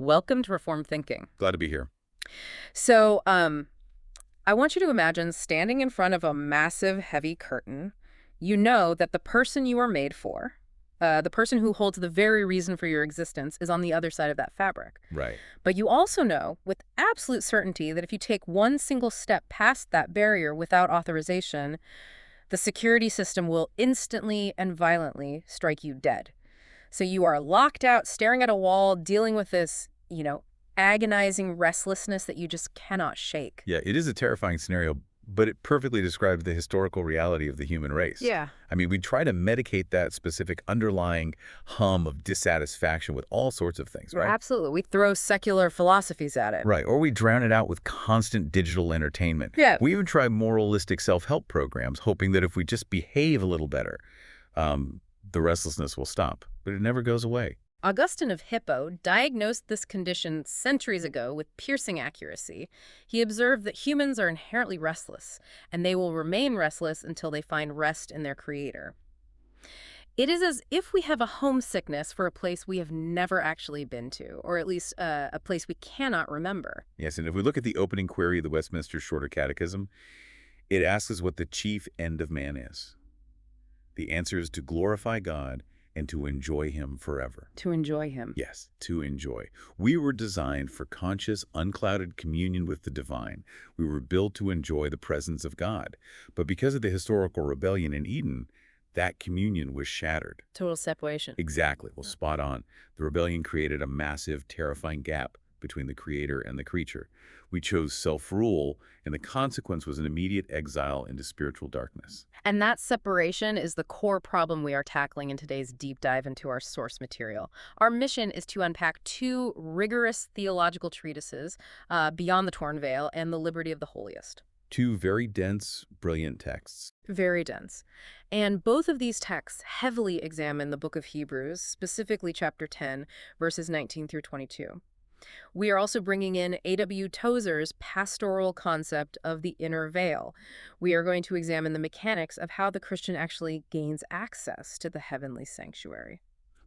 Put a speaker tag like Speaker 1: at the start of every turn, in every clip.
Speaker 1: Welcome to Reformed Thinking.
Speaker 2: Glad to be here.
Speaker 1: So, I want you to imagine standing in front of a massive, heavy curtain. You know that the person you are made for, the person who holds the very reason for your existence, is on the other side of that fabric.
Speaker 2: Right.
Speaker 1: But you also know with absolute certainty that if you take one single step past that barrier without authorization, the security system will instantly and violently strike you dead. So you are locked out, staring at a wall, dealing with this, agonizing restlessness that you just cannot shake.
Speaker 2: Yeah, it is a terrifying scenario, but it perfectly describes the historical reality of the human race.
Speaker 1: Yeah.
Speaker 2: I mean, we try to medicate that specific underlying hum of dissatisfaction with all sorts of things, right?
Speaker 1: Absolutely. We throw secular philosophies at it.
Speaker 2: Right, or we drown it out with constant digital entertainment.
Speaker 1: Yeah.
Speaker 2: We even try moralistic self-help programs, hoping that if we just behave a little better, the restlessness will stop. But it never goes away.
Speaker 1: Augustine of Hippo diagnosed this condition centuries ago with piercing accuracy. He observed that humans are inherently restless, and they will remain restless until they find rest in their Creator. It is as if we have a homesickness for a place we have never actually been to, or at least a place we cannot remember.
Speaker 2: Yes, and if we look at the opening query of the Westminster Shorter Catechism, it asks us what the chief end of man is. The answer is to glorify God and to enjoy Him forever.
Speaker 1: To enjoy Him.
Speaker 2: Yes, to enjoy. We were designed for conscious, unclouded communion with the divine. We were built to enjoy the presence of God. But because of the historical rebellion in Eden, that communion was shattered.
Speaker 1: Total separation.
Speaker 2: Exactly. Well, spot on. The rebellion created a massive, terrifying gap between the Creator and the creature. We chose self-rule, and the consequence was an immediate exile into spiritual darkness.
Speaker 1: And that separation is the core problem we are tackling in today's deep dive into our source material. Our mission is to unpack two rigorous theological treatises, Beyond the Torn Veil and The Liberty of the Holiest.
Speaker 2: Two very dense, brilliant texts.
Speaker 1: Very dense. And both of these texts heavily examine the book of Hebrews, specifically chapter 10, verses 19 through 22. We are also bringing in A.W. Tozer's pastoral concept of the inner veil. We are going to examine the mechanics of how the Christian actually gains access to the heavenly sanctuary.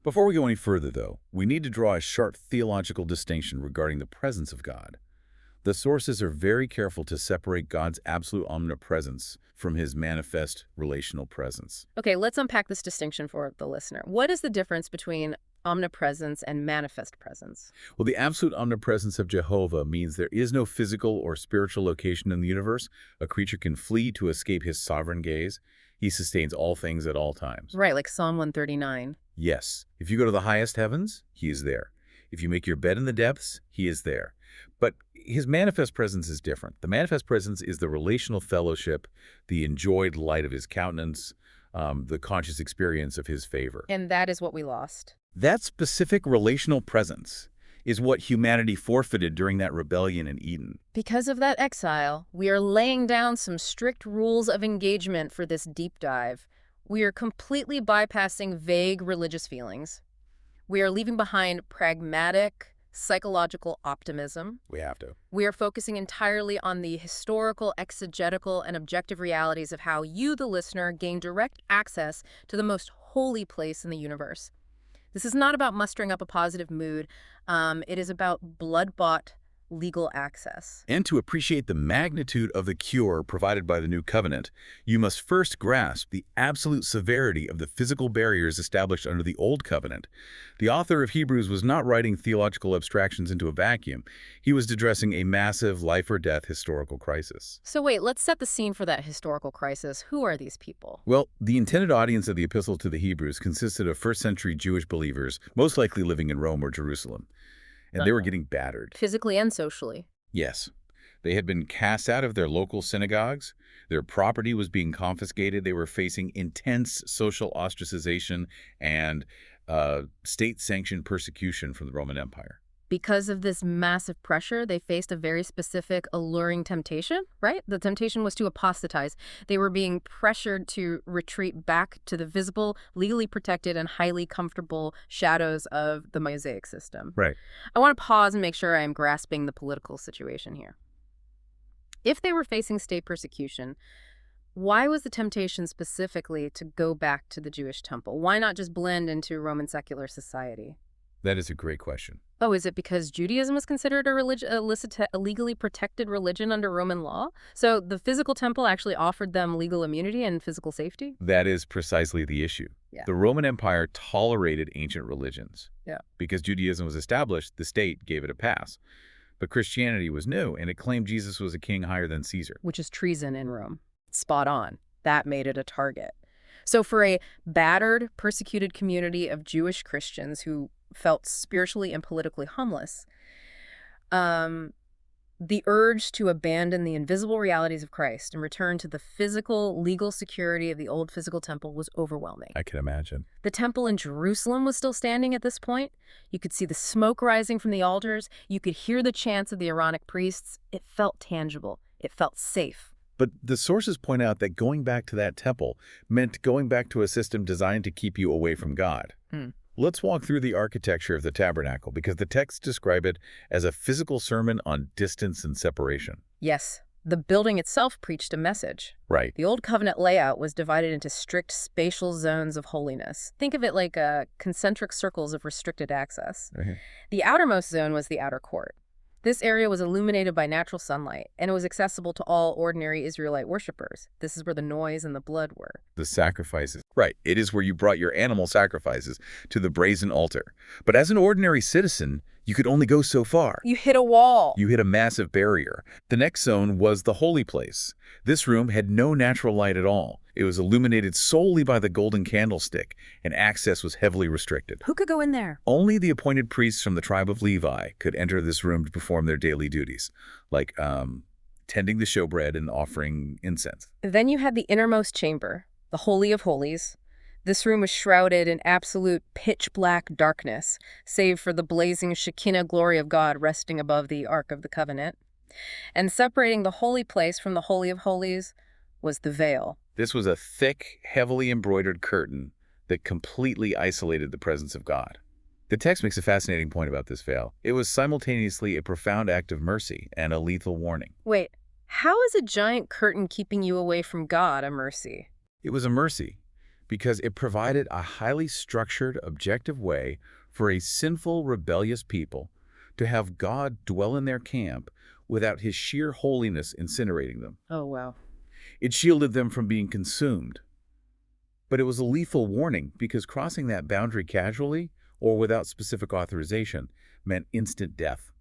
Speaker 2: Before we go any further, though, we need to draw a sharp theological distinction regarding the presence of God. The sources are very careful to separate God's absolute omnipresence from His manifest relational presence.
Speaker 1: Okay, let's unpack this distinction for the listener. What is the difference between omnipresence and manifest presence?
Speaker 2: Well, the absolute omnipresence of Jehovah means there is no physical or spiritual location in the universe a creature can flee to escape His sovereign gaze. He sustains all things at all times.
Speaker 1: Right, like Psalm 139.
Speaker 2: Yes. If you go to the highest heavens, He is there. If you make your bed in the depths, He is there. But His manifest presence is different. The manifest presence is the relational fellowship, the enjoyed light of His countenance, the conscious experience of His favor.
Speaker 1: And that is what we lost.
Speaker 2: That specific relational presence is what humanity forfeited during that rebellion in Eden.
Speaker 1: Because of that exile, we are laying down some strict rules of engagement for this deep dive. We are completely bypassing vague religious feelings. We are leaving behind pragmatic, psychological optimism.
Speaker 2: We have to.
Speaker 1: We are focusing entirely on the historical, exegetical, and objective realities of how you, the listener, gain direct access to the most holy place in the universe. This is not about mustering up a positive mood. It is about blood-bought legal access.
Speaker 2: And to appreciate the magnitude of the cure provided by the new covenant, you must first grasp the absolute severity of the physical barriers established under the old covenant. The author of Hebrews was not writing theological abstractions into a vacuum. He was addressing a massive life-or-death historical crisis.
Speaker 1: So wait, let's set the scene for that historical crisis. Who are these people?
Speaker 2: Well, the intended audience of the Epistle to the Hebrews consisted of first-century Jewish believers, most likely living in Rome or Jerusalem. And they were getting battered.
Speaker 1: Physically and socially.
Speaker 2: Yes. They had been cast out of their local synagogues. Their property was being confiscated. They were facing intense social ostracization and state-sanctioned persecution from the Roman Empire.
Speaker 1: Because of this massive pressure, they faced a very specific, alluring temptation, right? The temptation was to apostatize. They were being pressured to retreat back to the visible, legally protected, and highly comfortable shadows of the Mosaic system.
Speaker 2: Right.
Speaker 1: I want to pause and make sure I am grasping the political situation here. If they were facing state persecution, why was the temptation specifically to go back to the Jewish temple? Why not just blend into Roman secular society?
Speaker 2: That is a great question.
Speaker 1: Oh, is it because Judaism was considered a legally protected religion under Roman law? So the physical temple actually offered them legal immunity and physical safety?
Speaker 2: That is precisely the issue.
Speaker 1: Yeah.
Speaker 2: The Roman Empire tolerated ancient religions.
Speaker 1: Yeah.
Speaker 2: Because Judaism was established, the state gave it a pass. But Christianity was new, and it claimed Jesus was a king higher than Caesar.
Speaker 1: Which is treason in Rome. Spot on. That made it a target. So for a battered, persecuted community of Jewish Christians who felt spiritually and politically homeless, the urge to abandon the invisible realities of Christ and return to the physical, legal security of the old physical temple was overwhelming.
Speaker 2: I can imagine.
Speaker 1: The temple in Jerusalem was still standing at this point. You could see the smoke rising from the altars. You could hear the chants of the Aaronic priests. It felt tangible. It felt safe.
Speaker 2: But the sources point out that going back to that temple meant going back to a system designed to keep you away from God. Let's walk through the architecture of the tabernacle, because the texts describe it as a physical sermon on distance and separation.
Speaker 1: Yes, the building itself preached a message.
Speaker 2: Right.
Speaker 1: The Old Covenant layout was divided into strict spatial zones of holiness. Think of it like concentric circles of restricted access. The outermost zone was the outer court. This area was illuminated by natural sunlight, and it was accessible to all ordinary Israelite worshipers. This is where the noise and the blood were.
Speaker 2: The sacrifices. Right. It is where you brought your animal sacrifices to the brazen altar. But as an ordinary citizen, you could only go so far.
Speaker 1: You hit a wall.
Speaker 2: You hit a massive barrier. The next zone was the holy place. This room had no natural light at all. It was illuminated solely by the golden candlestick, and access was heavily restricted.
Speaker 1: Who could go in there?
Speaker 2: Only the appointed priests from the tribe of Levi could enter this room to perform their daily duties, like tending the showbread and offering incense.
Speaker 1: Then you had the innermost chamber, the Holy of Holies. This room was shrouded in absolute pitch-black darkness, save for the blazing Shekinah glory of God resting above the Ark of the Covenant. And separating the holy place from the Holy of Holies was the veil.
Speaker 2: This was a thick, heavily embroidered curtain that completely isolated the presence of God. The text makes a fascinating point about this veil. It was simultaneously a profound act of mercy and a lethal warning.
Speaker 1: Wait, how is a giant curtain keeping you away from God a mercy?
Speaker 2: It was a mercy because it provided a highly structured, objective way for a sinful, rebellious people to have God dwell in their camp without his sheer holiness incinerating them.
Speaker 1: Oh, wow.
Speaker 2: It shielded them from being consumed. But it was a lethal warning because crossing that boundary casually or without specific authorization meant instant death.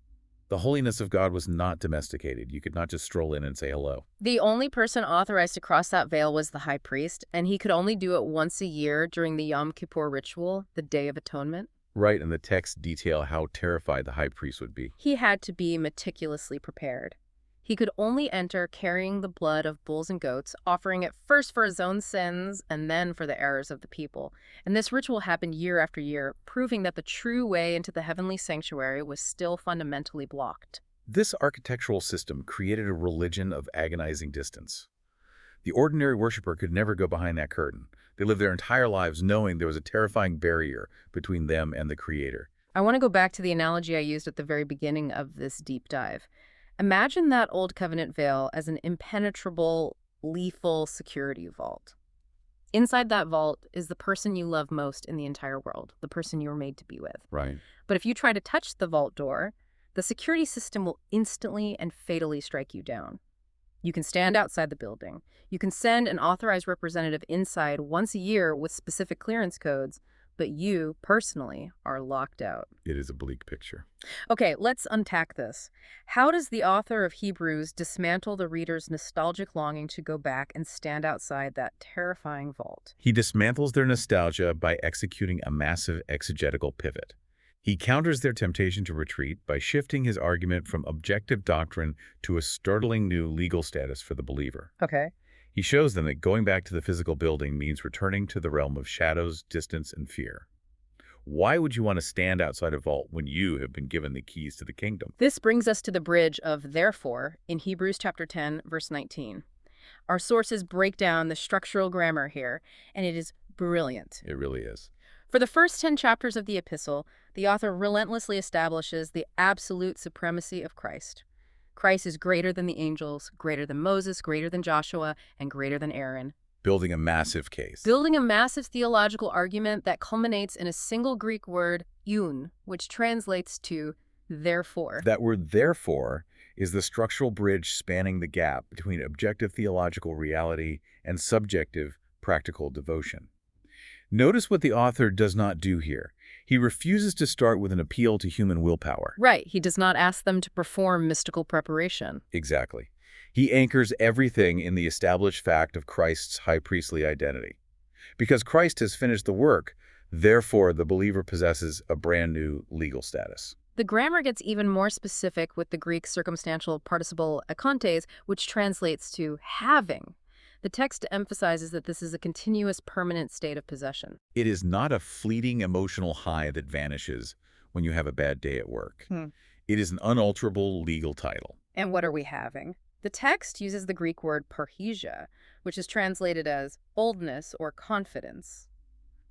Speaker 2: The holiness of God was not domesticated. You could not just stroll in and say hello.
Speaker 1: The only person authorized to cross that veil was the high priest, and he could only do it once a year during the Yom Kippur ritual, the Day of Atonement.
Speaker 2: Right, and the texts detail how terrified the high priest would be.
Speaker 1: He had to be meticulously prepared. He could only enter carrying the blood of bulls and goats, offering it first for his own sins and then for the errors of the people. And this ritual happened year after year, proving that the true way into the heavenly sanctuary was still fundamentally blocked.
Speaker 2: This architectural system created a religion of agonizing distance. The ordinary worshiper could never go behind that curtain. They lived their entire lives knowing there was a terrifying barrier between them and the Creator.
Speaker 1: I want to go back to the analogy I used at the very beginning of this deep dive. Imagine that Old Covenant veil as an impenetrable, lethal security vault. Inside that vault is the person you love most in the entire world, the person you were made to be with.
Speaker 2: Right.
Speaker 1: But if you try to touch the vault door, the security system will instantly and fatally strike you down. You can stand outside the building. You can send an authorized representative inside once a year with specific clearance codes, but you, personally, are locked out.
Speaker 2: It is a bleak picture.
Speaker 1: Okay, let's unpack this. How does the author of Hebrews dismantle the reader's nostalgic longing to go back and stand outside that terrifying vault?
Speaker 2: He dismantles their nostalgia by executing a massive exegetical pivot. He counters their temptation to retreat by shifting his argument from objective doctrine to a startling new legal status for the believer.
Speaker 1: Okay.
Speaker 2: He shows them that going back to the physical building means returning to the realm of shadows, distance, and fear. Why would you want to stand outside a vault when you have been given the keys to the kingdom?
Speaker 1: This brings us to the bridge of therefore in Hebrews chapter 10, verse 19. Our sources break down the structural grammar here, and it is brilliant.
Speaker 2: It really is.
Speaker 1: For the first 10 chapters of the epistle, the author relentlessly establishes the absolute supremacy of Christ. Christ is greater than the angels, greater than Moses, greater than Joshua, and greater than Aaron.
Speaker 2: Building a massive case.
Speaker 1: Building a massive theological argument that culminates in a single Greek word, which translates to therefore.
Speaker 2: That word therefore is the structural bridge spanning the gap between objective theological reality and subjective practical devotion. Notice what the author does not do here. He refuses to start with an appeal to human willpower.
Speaker 1: Right, he does not ask them to perform mystical preparation.
Speaker 2: Exactly. He anchors everything in the established fact of Christ's high priestly identity. Because Christ has finished the work, therefore the believer possesses a brand new legal status.
Speaker 1: The grammar gets even more specific with the Greek circumstantial participle akontes, which translates to having. The text emphasizes that this is a continuous, permanent state of possession.
Speaker 2: It is not a fleeting emotional high that vanishes when you have a bad day at work. It is an unalterable legal title.
Speaker 1: And what are we having? The text uses the Greek word parrhesia, which is translated as boldness or confidence.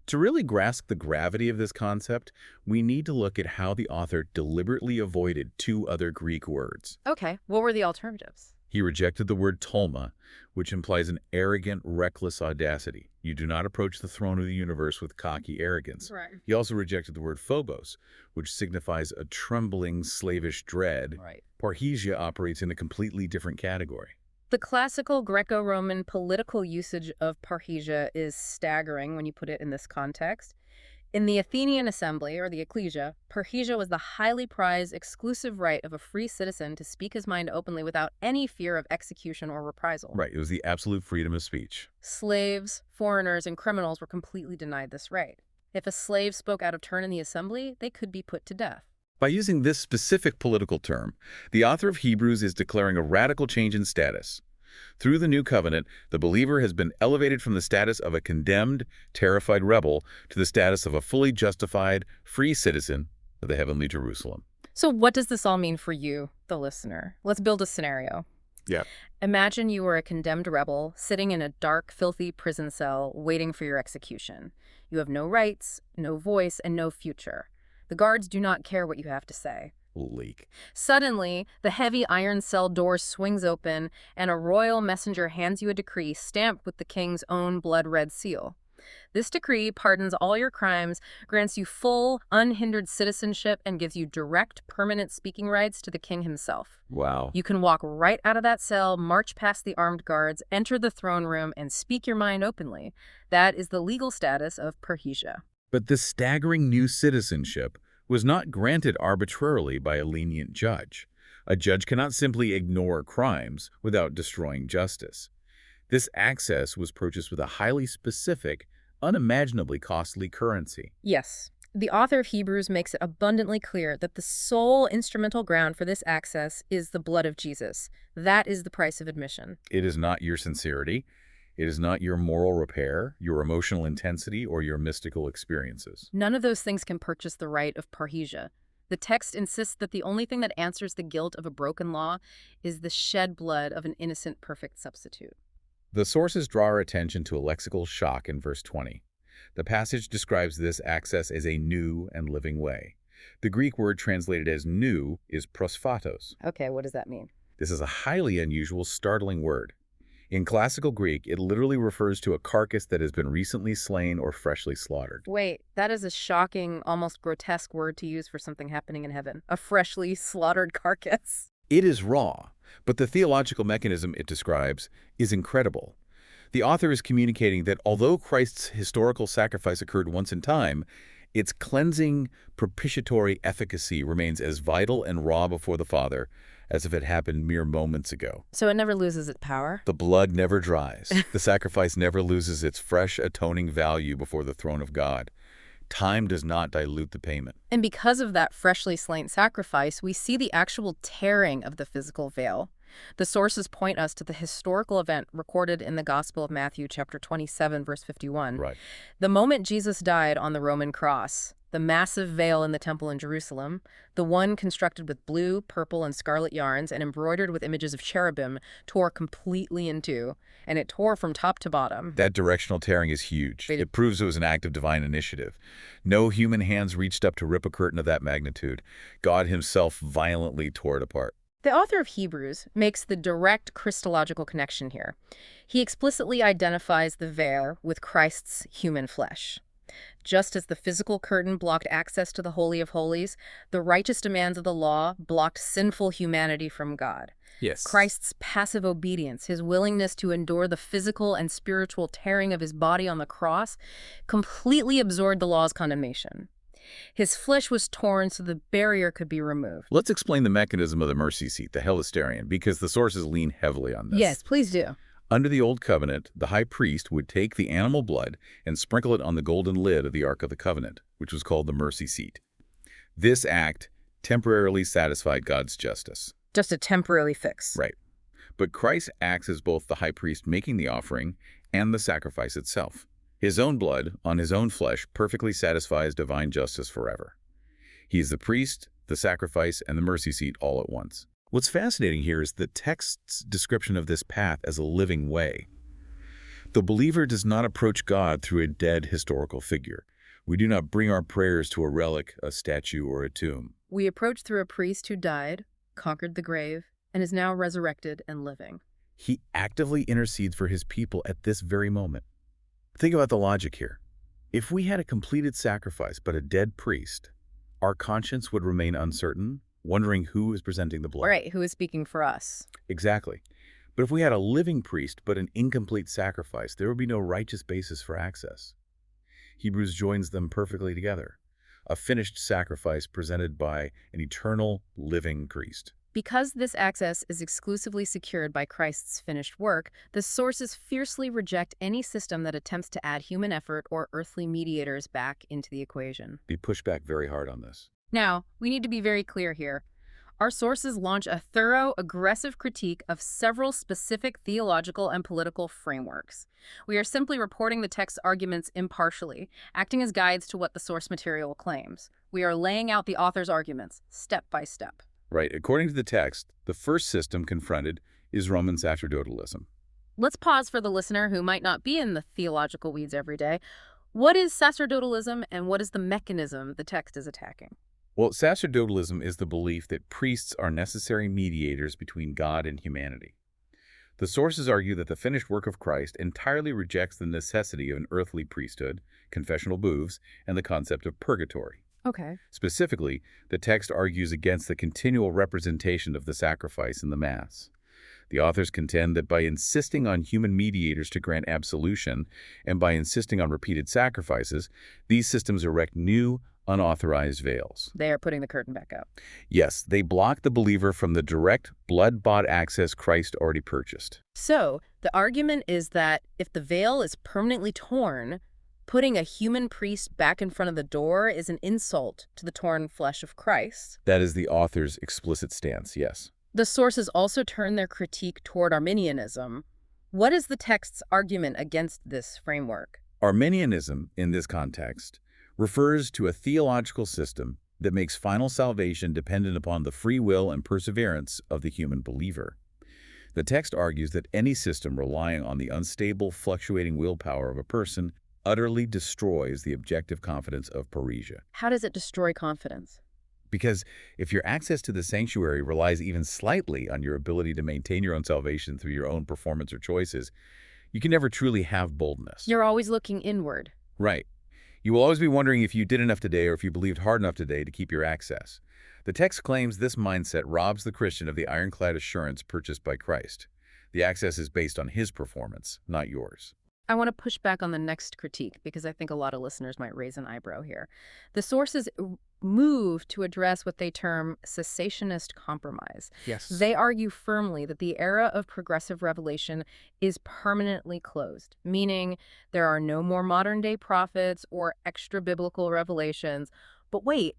Speaker 2: To really grasp the gravity of this concept, we need to look at how the author deliberately avoided two other Greek words.
Speaker 1: Okay, what were the alternatives?
Speaker 2: He rejected the word tolma, which implies an arrogant, reckless audacity. You do not approach the throne of the universe with cocky arrogance.
Speaker 1: Right.
Speaker 2: He also rejected the word phobos, which signifies a trembling, slavish dread.
Speaker 1: Right.
Speaker 2: Parrhesia operates in a completely different category.
Speaker 1: The classical Greco-Roman political usage of parrhesia is staggering when you put it in this context. In the Athenian assembly, or the ecclesia, parrhesia was the highly prized exclusive right of a free citizen to speak his mind openly without any fear of execution or reprisal.
Speaker 2: Right, it was the absolute freedom of speech.
Speaker 1: Slaves, foreigners, and criminals were completely denied this right. If a slave spoke out of turn in the assembly, they could be put to death.
Speaker 2: By using this specific political term, the author of Hebrews is declaring a radical change in status. Through the new covenant, the believer has been elevated from the status of a condemned, terrified rebel to the status of a fully justified, free citizen of the heavenly Jerusalem.
Speaker 1: So what does this all mean for you, the listener? Let's build a scenario.
Speaker 2: Yeah.
Speaker 1: Imagine you were a condemned rebel sitting in a dark, filthy prison cell waiting for your execution. You have no rights, no voice, and no future. The guards do not care what you have to say.
Speaker 2: Leak.
Speaker 1: Suddenly, the heavy iron cell door swings open, and a royal messenger hands you a decree stamped with the king's own blood-red seal. This decree pardons all your crimes, grants you full, unhindered citizenship, and gives you direct, permanent speaking rights to the king himself.
Speaker 2: Wow.
Speaker 1: You can walk right out of that cell, march past the armed guards, enter the throne room, and speak your mind openly. That is the legal status of parrhesia.
Speaker 2: But this staggering new citizenship was not granted arbitrarily by a lenient judge. A judge cannot simply ignore crimes without destroying justice. This access was purchased with a highly specific, unimaginably costly currency.
Speaker 1: Yes. The author of Hebrews makes it abundantly clear that the sole instrumental ground for this access is the blood of Jesus. That is the price of admission.
Speaker 2: It is not your sincerity. It is not your moral repair, your emotional intensity, or your mystical experiences.
Speaker 1: None of those things can purchase the right of parrhesia. The text insists that the only thing that answers the guilt of a broken law is the shed blood of an innocent, perfect substitute.
Speaker 2: The sources draw our attention to a lexical shock in verse 20. The passage describes this access as a new and living way. The Greek word translated as new is prosphatos.
Speaker 1: Okay, what does that mean?
Speaker 2: This is a highly unusual, startling word. In classical Greek, it literally refers to a carcass that has been recently slain or freshly slaughtered.
Speaker 1: Wait, that is a shocking, almost grotesque word to use for something happening in heaven. A freshly slaughtered carcass.
Speaker 2: It is raw, but the theological mechanism it describes is incredible. The author is communicating that although Christ's historical sacrifice occurred once in time, its cleansing, propitiatory efficacy remains as vital and raw before the Father as if it happened mere moments ago.
Speaker 1: So it never loses its power?
Speaker 2: The blood never dries. The sacrifice never loses its fresh, atoning value before the throne of God. Time does not dilute the payment.
Speaker 1: And because of that freshly slain sacrifice, we see the actual tearing of the physical veil. The sources point us to the historical event recorded in the Gospel of Matthew, chapter 27, verse 51.
Speaker 2: Right.
Speaker 1: The moment Jesus died on the Roman cross, the massive veil in the temple in Jerusalem, the one constructed with blue, purple, and scarlet yarns and embroidered with images of cherubim, tore completely in two, and it tore from top to bottom.
Speaker 2: That directional tearing is huge. It proves it was an act of divine initiative. No human hands reached up to rip a curtain of that magnitude. God himself violently tore it apart.
Speaker 1: The author of Hebrews makes the direct Christological connection here. He explicitly identifies the veil with Christ's human flesh. Just as the physical curtain blocked access to the Holy of Holies, the righteous demands of the law blocked sinful humanity from God.
Speaker 2: Yes.
Speaker 1: Christ's passive obedience, his willingness to endure the physical and spiritual tearing of his body on the cross, completely absorbed the law's condemnation. His flesh was torn so the barrier could be removed.
Speaker 2: Let's explain the mechanism of the mercy seat, the Helisterion, because the sources lean heavily on this.
Speaker 1: Yes, please do.
Speaker 2: Under the Old Covenant, the high priest would take the animal blood and sprinkle it on the golden lid of the Ark of the Covenant, which was called the mercy seat. This act temporarily satisfied God's justice.
Speaker 1: Just a temporary fix.
Speaker 2: Right. But Christ acts as both the high priest making the offering and the sacrifice itself. His own blood on his own flesh perfectly satisfies divine justice forever. He is the priest, the sacrifice, and the mercy seat all at once. What's fascinating here is the text's description of this path as a living way. The believer does not approach God through a dead historical figure. We do not bring our prayers to a relic, a statue, or a tomb.
Speaker 1: We approach through a priest who died, conquered the grave, and is now resurrected and living.
Speaker 2: He actively intercedes for his people at this very moment. Think about the logic here. If we had a completed sacrifice but a dead priest, our conscience would remain uncertain, wondering who is presenting the blood.
Speaker 1: Right, who is speaking for us.
Speaker 2: Exactly. But if we had a living priest but an incomplete sacrifice, there would be no righteous basis for access. Hebrews joins them perfectly together. A finished sacrifice presented by an eternal, living priest.
Speaker 1: Because this access is exclusively secured by Christ's finished work, the sources fiercely reject any system that attempts to add human effort or earthly mediators back into the equation.
Speaker 2: They push back very hard on this.
Speaker 1: Now, we need to be very clear here. Our sources launch a thorough, aggressive critique of several specific theological and political frameworks. We are simply reporting the text's arguments impartially, acting as guides to what the source material claims. We are laying out the author's arguments, step by step.
Speaker 2: Right. According to the text, the first system confronted is Roman sacerdotalism.
Speaker 1: Let's pause for the listener who might not be in the theological weeds every day. What is sacerdotalism and what is the mechanism the text is attacking?
Speaker 2: Well, sacerdotalism is the belief that priests are necessary mediators between God and humanity. The sources argue that the finished work of Christ entirely rejects the necessity of an earthly priesthood, confessional booths, and the concept of purgatory.
Speaker 1: Okay.
Speaker 2: Specifically, the text argues against the continual representation of the sacrifice in the Mass. The authors contend that by insisting on human mediators to grant absolution, and by insisting on repeated sacrifices, these systems erect new, unauthorized veils.
Speaker 1: They are putting the curtain back up.
Speaker 2: Yes, they block the believer from the direct, blood-bought access Christ already purchased.
Speaker 1: So, the argument is that if the veil is permanently torn, putting a human priest back in front of the door is an insult to the torn flesh of Christ.
Speaker 2: That is the author's explicit stance, yes.
Speaker 1: The sources also turn their critique toward Arminianism. What is the text's argument against this framework?
Speaker 2: Arminianism, in this context, refers to a theological system that makes final salvation dependent upon the free will and perseverance of the human believer. The text argues that any system relying on the unstable, fluctuating willpower of a person utterly destroys the objective confidence of parousia.
Speaker 1: How does it destroy confidence?
Speaker 2: Because if your access to the sanctuary relies even slightly on your ability to maintain your own salvation through your own performance or choices, you can never truly have boldness.
Speaker 1: You're always looking inward.
Speaker 2: Right. You will always be wondering if you did enough today or if you believed hard enough today to keep your access. The text claims this mindset robs the Christian of the ironclad assurance purchased by Christ. The access is based on his performance, not yours.
Speaker 1: I want to push back on the next critique because I think a lot of listeners might raise an eyebrow here. The sources move to address what they term cessationist compromise.
Speaker 2: Yes.
Speaker 1: They argue firmly that the era of progressive revelation is permanently closed, meaning there are no more modern-day prophets or extra-biblical revelations. But wait,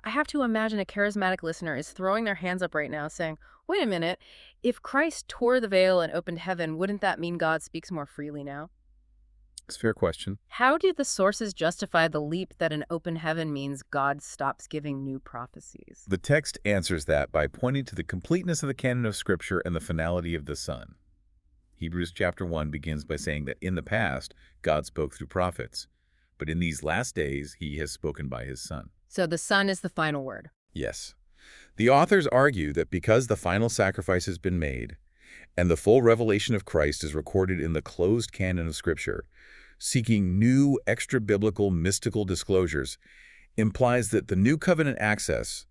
Speaker 1: I have to imagine a charismatic listener is throwing their hands up right now saying, wait a minute, if Christ tore the veil and opened heaven, wouldn't that mean God speaks more freely now?
Speaker 2: It's a fair question.
Speaker 1: How do the sources justify the leap that an open heaven means God stops giving new prophecies?
Speaker 2: The text answers that by pointing to the completeness of the canon of Scripture and the finality of the Son. Hebrews chapter 1 begins by saying that in the past, God spoke through prophets, but in these last days, he has spoken by his Son.
Speaker 1: So the Son is the final word.
Speaker 2: Yes. The authors argue that because the final sacrifice has been made, and the full revelation of Christ is recorded in the closed canon of Scripture, seeking new extra-biblical mystical disclosures, implies that the new covenant access,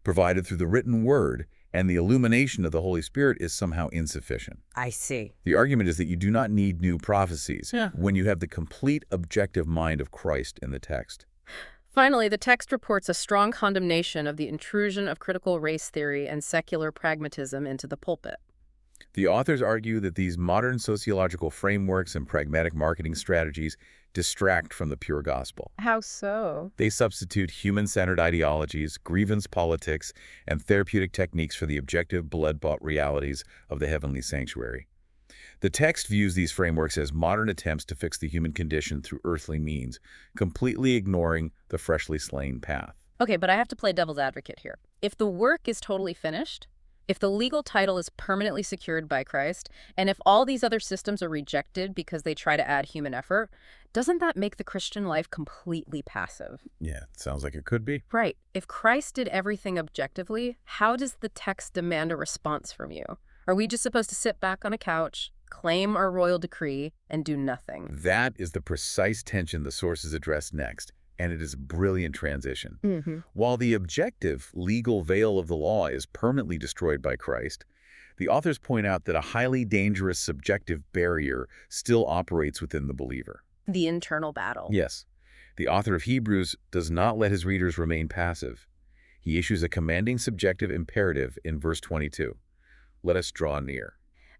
Speaker 2: provided through the written word and the illumination of the Holy Spirit, is somehow insufficient.
Speaker 1: I see.
Speaker 2: The argument is that you do not need new prophecies
Speaker 1: Yeah.
Speaker 2: when you have the complete objective mind of Christ in the text.
Speaker 1: Finally, the text reports a strong condemnation of the intrusion of critical race theory and secular pragmatism into the pulpit.
Speaker 2: The authors argue that these modern sociological frameworks and pragmatic marketing strategies distract from the pure gospel.
Speaker 1: How so?
Speaker 2: They substitute human-centered ideologies, grievance politics, and therapeutic techniques for the objective, blood-bought realities of the heavenly sanctuary. The text views these frameworks as modern attempts to fix the human condition through earthly means, completely ignoring the freshly slain path.
Speaker 1: Okay, but I have to play devil's advocate here. If the work is totally finished, if the legal title is permanently secured by Christ, and if all these other systems are rejected because they try to add human effort, doesn't that make the Christian life completely passive?
Speaker 2: Yeah, it sounds like it could be.
Speaker 1: Right. If Christ did everything objectively, how does the text demand a response from you? Are we just supposed to sit back on a couch, claim our royal decree, and do nothing?
Speaker 2: That is the precise tension the sources address next, and it is a brilliant transition. While the objective, legal veil of the law is permanently destroyed by Christ, the authors point out that a highly dangerous subjective barrier still operates within the believer.
Speaker 1: The internal battle.
Speaker 2: Yes, the author of Hebrews does not let his readers remain passive. He issues a commanding subjective imperative in verse 22. Let us draw near.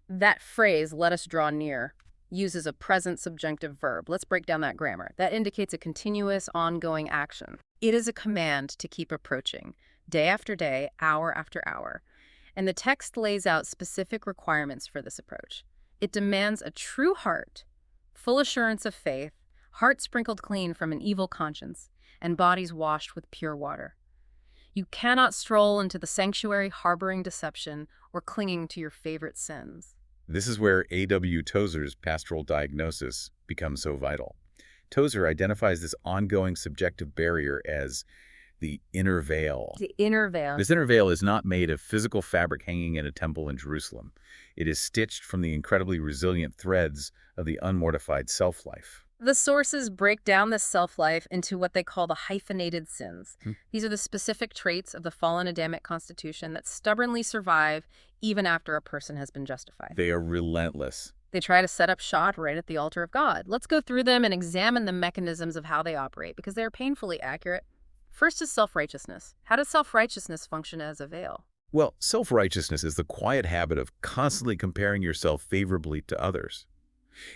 Speaker 1: That phrase, let us draw near, uses a present subjunctive verb. Let's break down that grammar. That indicates a continuous, ongoing action. It is a command to keep approaching, day after day, hour after hour. And the text lays out specific requirements for this approach. It demands a true heart, full assurance of faith, heart sprinkled clean from an evil conscience, and bodies washed with pure water. You cannot stroll into the sanctuary harboring deception or clinging to your favorite sins.
Speaker 2: This is where A.W. Tozer's pastoral diagnosis becomes so vital. Tozer identifies this ongoing subjective barrier as the inner veil.
Speaker 1: The inner veil.
Speaker 2: This inner veil is not made of physical fabric hanging in a temple in Jerusalem. It is stitched from the incredibly resilient threads of the unmortified self-life.
Speaker 1: The sources break down this self-life into what they call the hyphenated sins. These are the specific traits of the fallen Adamic constitution that stubbornly survive even after a person has been justified.
Speaker 2: They are relentless.
Speaker 1: They try to set up shop right at the altar of God. Let's go through them and examine the mechanisms of how they operate, because they are painfully accurate. First is self-righteousness. How does self-righteousness function as a veil?
Speaker 2: Well, self-righteousness is the quiet habit of constantly comparing yourself favorably to others.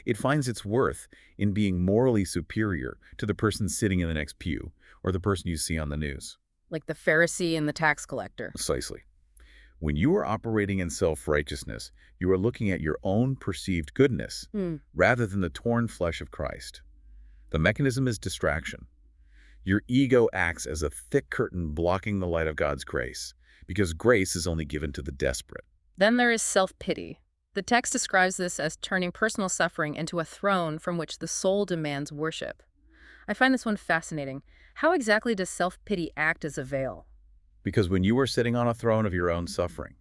Speaker 2: It finds its worth in being morally superior to the person sitting in the next pew or the person you see on the news.
Speaker 1: Like the Pharisee and the tax collector.
Speaker 2: Precisely. When you are operating in self-righteousness, you are looking at your own perceived goodness rather than the torn flesh of Christ. The mechanism is distraction. Your ego acts as a thick curtain blocking the light of God's grace, because grace is only given to the desperate.
Speaker 1: Then there is self-pity. The text describes this as turning personal suffering into a throne from which the soul demands worship. I find this one fascinating. How exactly does self-pity act as a veil?
Speaker 2: Because when you are sitting on a throne of your own suffering,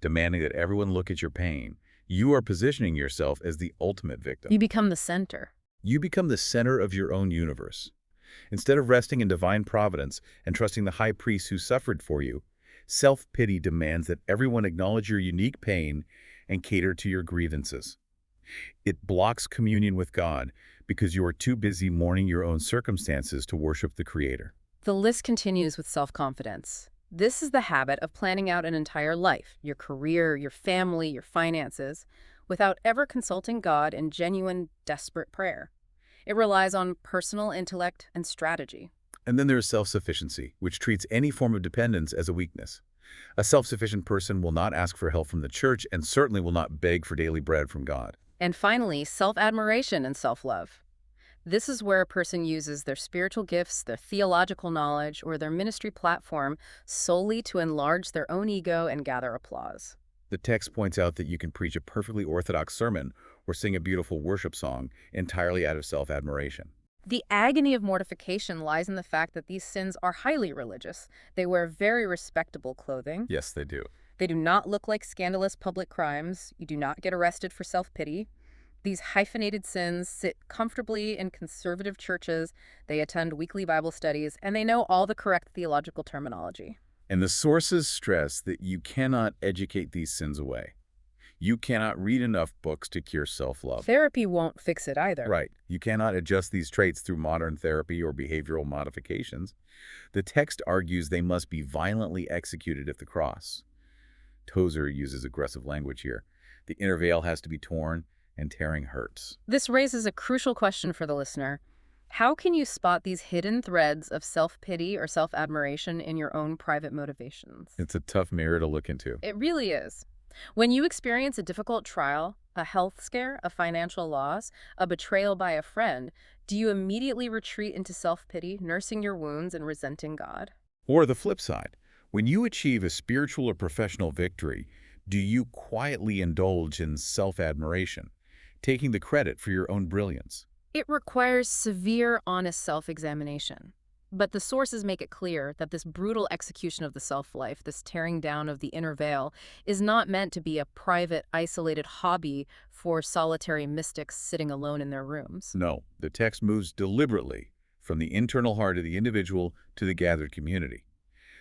Speaker 2: demanding that everyone look at your pain, you are positioning yourself as the ultimate victim.
Speaker 1: You become the center.
Speaker 2: You become the center of your own universe. Instead of resting in divine providence and trusting the high priest who suffered for you, self-pity demands that everyone acknowledge your unique pain and cater to your grievances. It blocks communion with God because you are too busy mourning your own circumstances to worship the Creator.
Speaker 1: The list continues with self-confidence. This is the habit of planning out an entire life, your career, your family, your finances, without ever consulting God in genuine, desperate prayer. It relies on personal intellect and strategy.
Speaker 2: And then there is self-sufficiency, which treats any form of dependence as a weakness. A self-sufficient person will not ask for help from the church and certainly will not beg for daily bread from God.
Speaker 1: And finally, self-admiration and self-love. This is where a person uses their spiritual gifts, their theological knowledge, or their ministry platform solely to enlarge their own ego and gather applause.
Speaker 2: The text points out that you can preach a perfectly orthodox sermon or sing a beautiful worship song entirely out of self-admiration.
Speaker 1: The agony of mortification lies in the fact that these sins are highly religious. They wear very respectable clothing.
Speaker 2: Yes, they do.
Speaker 1: They do not look like scandalous public crimes. You do not get arrested for self-pity. These hyphenated sins sit comfortably in conservative churches, they attend weekly Bible studies, and they know all the correct theological terminology.
Speaker 2: And the sources stress that you cannot educate these sins away. You cannot read enough books to cure self-love.
Speaker 1: Therapy won't fix it either.
Speaker 2: Right. You cannot adjust these traits through modern therapy or behavioral modifications. The text argues they must be violently executed at the cross. Tozer uses aggressive language here. The inner veil has to be torn, and tearing hurts.
Speaker 1: This raises a crucial question for the listener. How can you spot these hidden threads of self-pity or self-admiration in your own private motivations?
Speaker 2: It's a tough mirror to look into.
Speaker 1: It really is. When you experience a difficult trial, a health scare, a financial loss, a betrayal by a friend, do you immediately retreat into self-pity, nursing your wounds and resenting God?
Speaker 2: Or the flip side, when you achieve a spiritual or professional victory, do you quietly indulge in self-admiration, taking the credit for your own brilliance?
Speaker 1: It requires severe, honest self-examination. But the sources make it clear that this brutal execution of the self-life, this tearing down of the inner veil, is not meant to be a private, isolated hobby for solitary mystics sitting alone in their rooms.
Speaker 2: No, the text moves deliberately from the internal heart of the individual to the gathered community.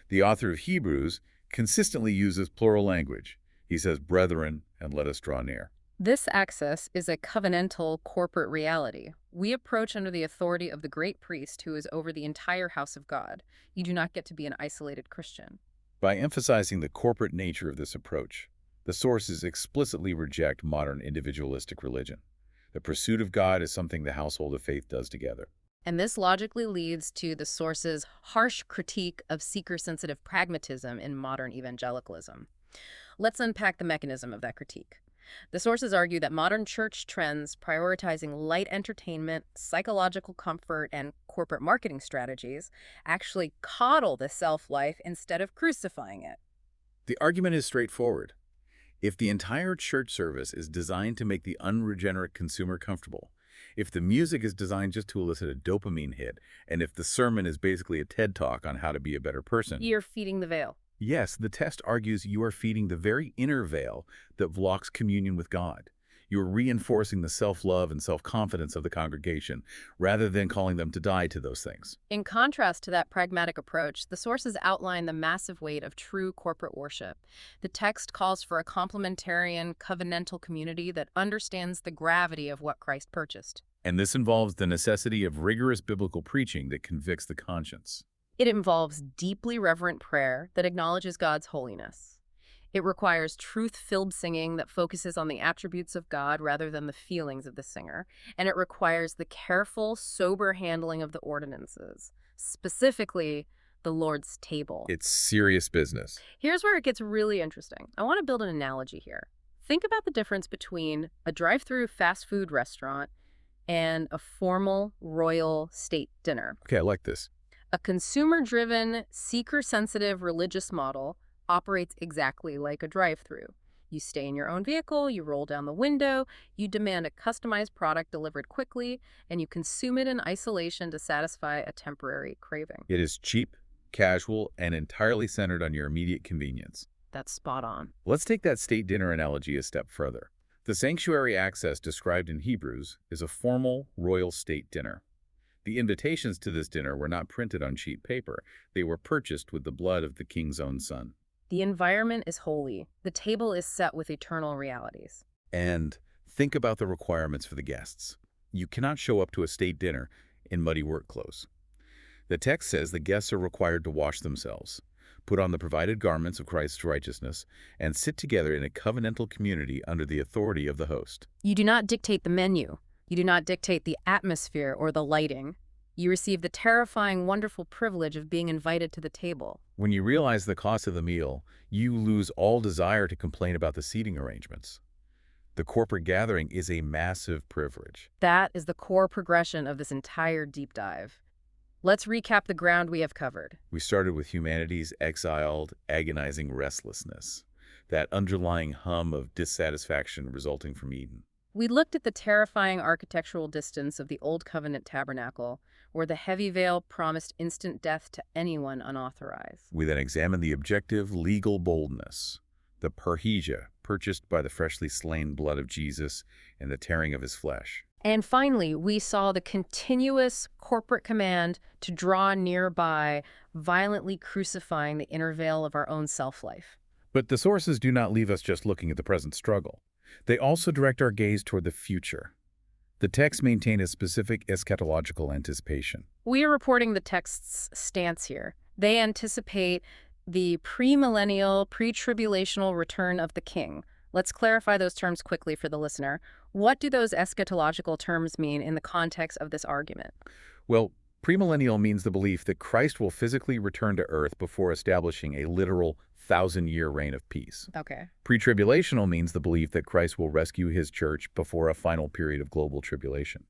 Speaker 2: The author of Hebrews consistently uses plural language. He says, "Brethren, and let us draw near."
Speaker 1: This access is a covenantal corporate reality. We approach under the authority of the great priest who is over the entire house of God. You do not get to be an isolated Christian.
Speaker 2: By emphasizing the corporate nature of this approach, the sources explicitly reject modern individualistic religion. The pursuit of God is something the household of faith does together.
Speaker 1: And this logically leads to the source's harsh critique of seeker-sensitive pragmatism in modern evangelicalism. Let's unpack the mechanism of that critique. The sources argue that modern church trends prioritizing light entertainment, psychological comfort, and corporate marketing strategies actually coddle the self-life instead of crucifying it.
Speaker 2: The argument is straightforward. If the entire church service is designed to make the unregenerate consumer comfortable, if the music is designed just to elicit a dopamine hit, and if the sermon is basically a TED Talk on how to be a better person,
Speaker 1: You're feeding the veil.
Speaker 2: yes, the text argues you are feeding the very inner veil that blocks communion with God. You are reinforcing the self-love and self-confidence of the congregation, rather than calling them to die to those things.
Speaker 1: In contrast to that pragmatic approach, the sources outline the massive weight of true corporate worship. The text calls for a complementarian, covenantal community that understands the gravity of what Christ purchased.
Speaker 2: And this involves the necessity of rigorous biblical preaching that convicts the conscience.
Speaker 1: It involves deeply reverent prayer that acknowledges God's holiness. It requires truth-filled singing that focuses on the attributes of God rather than the feelings of the singer. And it requires the careful, sober handling of the ordinances, specifically the Lord's table.
Speaker 2: It's serious business.
Speaker 1: Here's where it gets really interesting. I want to build an analogy here. Think about the difference between a drive-through fast food restaurant and a formal royal state dinner.
Speaker 2: Okay, I like this.
Speaker 1: A consumer-driven, seeker-sensitive religious model operates exactly like a drive-through. You stay in your own vehicle, you roll down the window, you demand a customized product delivered quickly, and you consume it in isolation to satisfy a temporary craving.
Speaker 2: It is cheap, casual, and entirely centered on your immediate convenience.
Speaker 1: That's spot on.
Speaker 2: Let's take that state dinner analogy a step further. The sanctuary access described in Hebrews is a formal royal state dinner. The invitations to this dinner were not printed on cheap paper. They were purchased with the blood of the king's own son.
Speaker 1: The environment is holy. The table is set with eternal realities.
Speaker 2: And think about the requirements for the guests. You cannot show up to a state dinner in muddy work clothes. The text says the guests are required to wash themselves, put on the provided garments of Christ's righteousness, and sit together in a covenantal community under the authority of the host.
Speaker 1: You do not dictate the menu. You do not dictate the atmosphere or the lighting. You receive the terrifying, wonderful privilege of being invited to the table.
Speaker 2: When you realize the cost of the meal, you lose all desire to complain about the seating arrangements. The corporate gathering is a massive privilege.
Speaker 1: That is the core progression of this entire deep dive. Let's recap the ground we have covered.
Speaker 2: We started with humanity's exiled, agonizing restlessness, that underlying hum of dissatisfaction resulting from Eden.
Speaker 1: We looked at the terrifying architectural distance of the Old Covenant tabernacle, where the heavy veil promised instant death to anyone unauthorized.
Speaker 2: We then examined the objective legal boldness, the parrhesia, purchased by the freshly slain blood of Jesus and the tearing of his flesh.
Speaker 1: And finally, we saw the continuous corporate command to draw nearby, violently crucifying the inner veil of our own self-life.
Speaker 2: But the sources do not leave us just looking at the present struggle. They also direct our gaze toward the future. The texts maintain a specific eschatological anticipation.
Speaker 1: We are reporting the text's stance here. They anticipate the premillennial, pre-tribulational return of the king. Let's clarify those terms quickly for the listener. What do those eschatological terms mean in the context of this argument?
Speaker 2: Well, premillennial means the belief that Christ will physically return to earth before establishing a literal 1,000-year reign of peace.
Speaker 1: Okay.
Speaker 2: Pre-tribulational means the belief that Christ will rescue his church before a final period of global tribulation.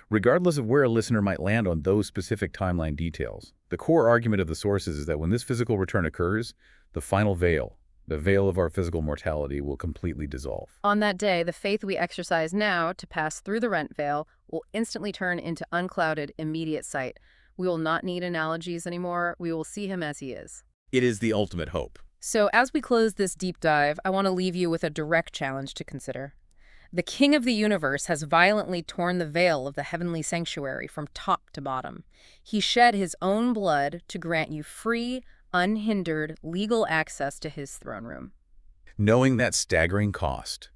Speaker 2: Regardless of where a listener might land on those specific timeline details, the core argument of the sources is that when this physical return occurs, the final veil, the veil of our physical mortality, will completely dissolve.
Speaker 1: On that day, the faith we exercise now to pass through the rent veil will instantly turn into unclouded, immediate sight. We will not need analogies anymore. We will see him as he is.
Speaker 2: It is the ultimate hope.
Speaker 1: So as we close this deep dive, I want to leave you with a direct challenge to consider. The King of the universe has violently torn the veil of the heavenly sanctuary from top to bottom. He shed his own blood to grant you free, unhindered, legal access to his throne room.
Speaker 2: Knowing that staggering cost,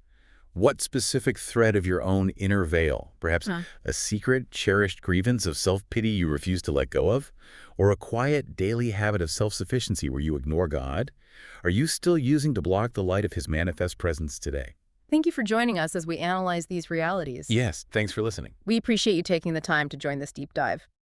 Speaker 2: what specific thread of your own inner veil, perhaps a secret, cherished grievance of self-pity you refuse to let go of, or a quiet, daily habit of self-sufficiency where you ignore God, are you still using to block the light of his manifest presence today?
Speaker 1: Thank you for joining us as we analyze these realities.
Speaker 2: Yes, thanks for listening.
Speaker 1: We appreciate you taking the time to join this deep dive.